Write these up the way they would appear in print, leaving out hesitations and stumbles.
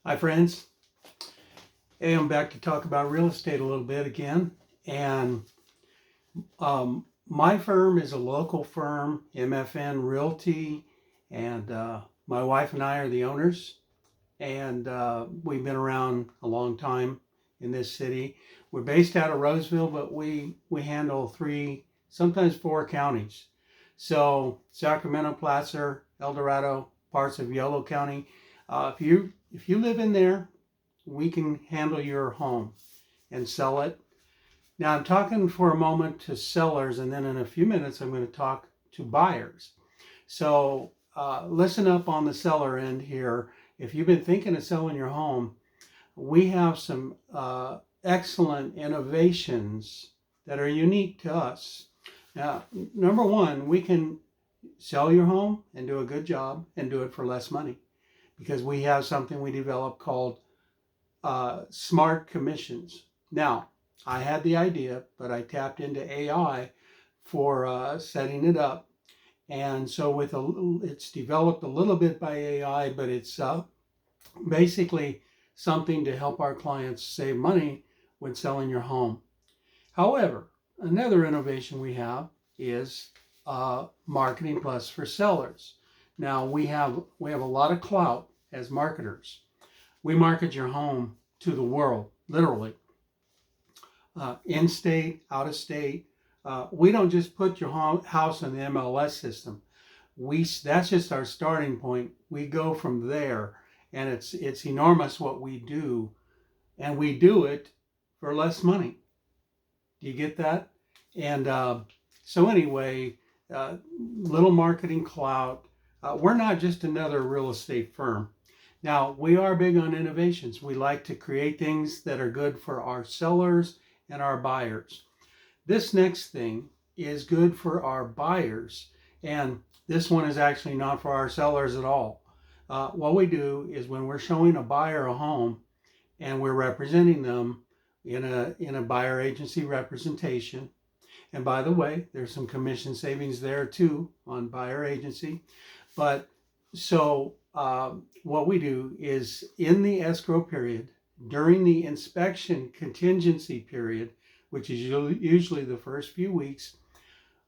Hi friends, hey, I'm back to talk about real estate a little bit again. And my firm is a local firm, MFN Realty, and my wife and I are the owners. And we've been around a long time in this city. We're based out of Roseville, but we handle 3, sometimes 4 counties. So Sacramento, Placer, El Dorado, parts of Yolo County. If you live in there, we can handle your home and sell it. Now, I'm talking for a moment to sellers, and then in a few minutes, I'm going to talk to buyers. So listen up on the seller end here. If you've been thinking of selling your home, we have some excellent innovations that are unique to us. Now, number one, we can sell your home and do a good job and do it for less money because we have something we developed called Smart Commissions. Now, I had the idea, but I tapped into AI for setting it up. And so it's developed a little bit by AI, but it's basically something to help our clients save money when selling your home. However, another innovation we have is Marketing Plus for sellers. Now we have a lot of clout as marketers. We market your home to the world, literally. In state, out of state. We don't just put your house in the MLS system. That's just our starting point. We go from there, and it's enormous what we do, and we do it for less money. Do you get that? And so anyway, little marketing clout. We're not just another real estate firm. Now, we are big on innovations. We like to create things that are good for our sellers and our buyers. This next thing is good for our buyers, and this one is actually not for our sellers at all. What we do is when we're showing a buyer a home and we're representing them in a buyer agency representation, and by the way, there's some commission savings there too on buyer agency, but so what we do is in the escrow period, during the inspection contingency period, which is usually the first few weeks,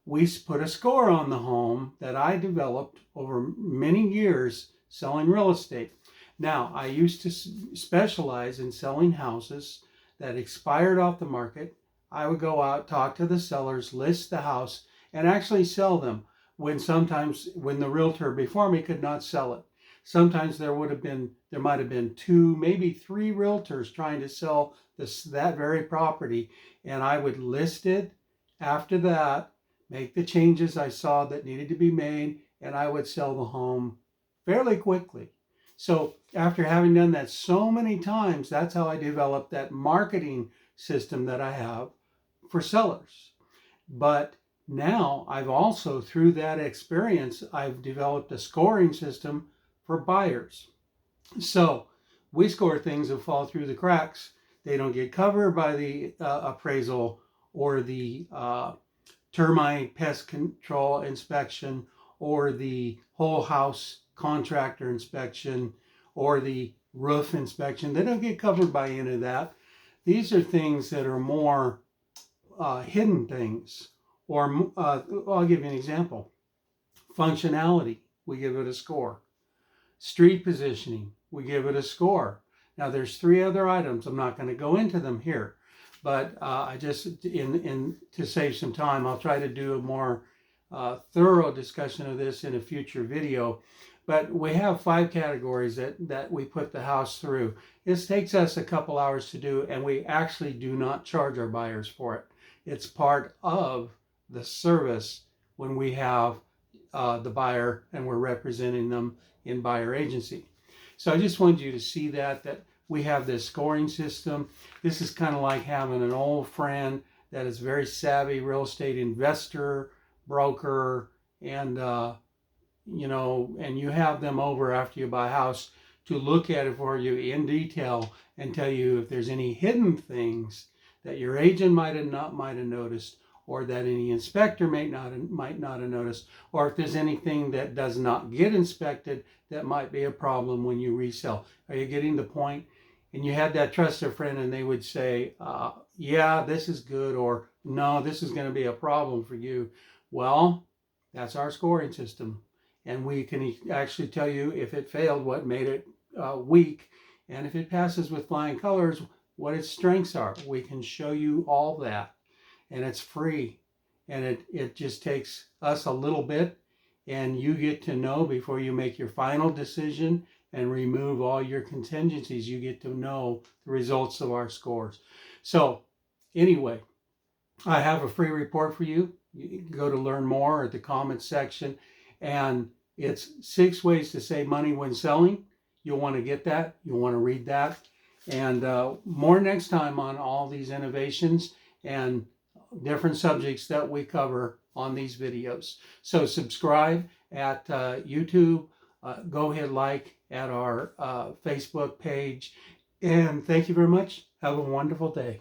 we put a score on the home that I developed over many years selling real estate. Now, I used to specialize in selling houses that expired off the market. I would go out, talk to the sellers, list the house, and actually sell them when the realtor before me could not sell it. Sometimes there might have been 2, maybe 3 realtors trying to sell that very property, and I would list it. After that, make the changes I saw that needed to be made, and I would sell the home fairly quickly. So after having done that so many times, that's how I developed that marketing system that I have for sellers. But now I've also, through that experience, I've developed a scoring system for buyers. So we score things that fall through the cracks. They don't get covered by the appraisal or the termite pest control inspection or the whole house contractor inspection or the roof inspection. They don't get covered by any of that. These are things that are more hidden things. Or I'll give you an example. Functionality, we give it a score. Street positioning, we give it a score. Now there's 3 other items. I'm not going to go into them here, but I just, to save some time, I'll try to do a more thorough discussion of this in a future video. But we have 5 categories that we put the house through. This takes us a couple hours to do, and we actually do not charge our buyers for it. It's part of the service when we have the buyer and we're representing them in buyer agency. So I just wanted you to see that we have this scoring system. This is kind of like having an old friend that is very savvy real estate investor, broker, and and you have them over after you buy a house to look at it for you in detail and tell you if there's any hidden things that your agent might have noticed, or that any inspector might not have noticed, or if there's anything that does not get inspected that might be a problem when you resell. Are you getting the point? And you had that trusted friend and they would say, yeah, this is good, or no, this is going to be a problem for you. Well, that's our scoring system. And we can actually tell you if it failed, what made it weak, and if it passes with flying colors, what its strengths are. We can show you all that, and it's free. And it just takes us a little bit, and you get to know before you make your final decision and remove all your contingencies. You get to know the results of our scores. So anyway, I have a free report for you. You can go to learn more at the comments section, and it's 6 ways to save money when selling. You'll want to get that. You'll want to read that. And more next time on all these innovations and different subjects that we cover on these videos. So subscribe at YouTube. Go ahead, like at our Facebook page. And thank you very much. Have a wonderful day.